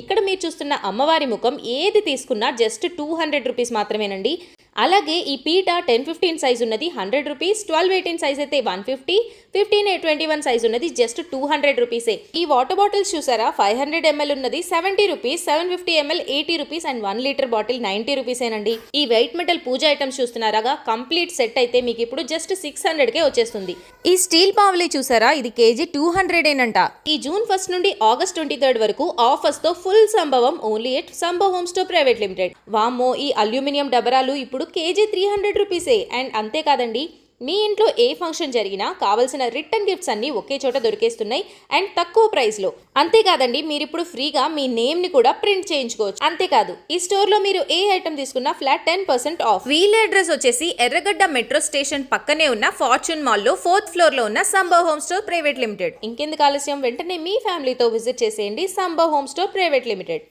ఇక్కడ మీరు చూస్తున్న అమ్మవారి ముఖం ఏది తీసుకున్నా జస్ట్ 200 రూపీస్ మాత్రమేనండి. అలాగే ఈ పీట 10-15 సైజ్ ఉన్నది 100 రూపీస్, 12-18 సైజ్ అయితే 150, 15-21 సైజ్ ఉన్నది జస్ట్ 200 రూపీసే. ఈ వాటర్ బాటిల్స్ చూసారా, 500 ml ఉన్నది 70 rupees, 750 ml 80 rupees and 1 litre bottle 90 రూపీసేనండి. ఈ వెయిట్ మెటల్ పూజ ఐటమ్స్ చూస్తున్నారాగా, కంప్లీట్ సెట్ అయితే మీకు ఇప్పుడు జస్ట్ 600కే వచ్చేస్తుంది. ఈ స్టీల్ పావులీ చూసారా, ఇది కేజీ 200 ఈ జూన్ 1 నుండి ఆగస్ట్ 23 వరకు ఆఫర్స్ తో ఫుల్ సంభవం only at Sambhav home store private limited. వామ్మో, ఈ అల్యూమినియం డబరాలు ఇప్పుడు కేజీ 300 రూపీసే. అండ్ అంతేకాదండి, మీ ఇంట్లో ఏ ఫంక్షన్ జరిగినా కావాల్సిన రిటర్న్ గిఫ్ట్స్ అన్ని ఒకే చోట దొరికేస్తున్నాయి అండ్ తక్కువ ప్రైస్ లో. అంతేకాదండి, మీరు ఇప్పుడు ఫ్రీగా మీ నేమ్ ని కూడా ప్రింట్ చేయించుకోవచ్చు. అంతేకాదు, ఈ స్టోర్ లో మీరు ఏ ఐటమ్ తీసుకున్నా ఫ్లాట్ 10% ఆఫ్. వీళ్ళ అడ్రస్ వచ్చేసి ఎర్రగడ్డ మెట్రో స్టేషన్ పక్కనే ఉన్న ఫార్చ్యూన్ మాల్ లో 4th ఫ్లోర్ లో ఉన్న సంభవ్ హోమ్ స్టోర్ ప్రైవేట్ లిమిటెడ్. ఇంకెందుకు ఆలస్యం, వెంటనే మీ ఫ్యామిలీతో విజిట్ చేసేయండి సంభవ్ హోమ్ స్టోర్ ప్రైవేట్ లిమిటెడ్.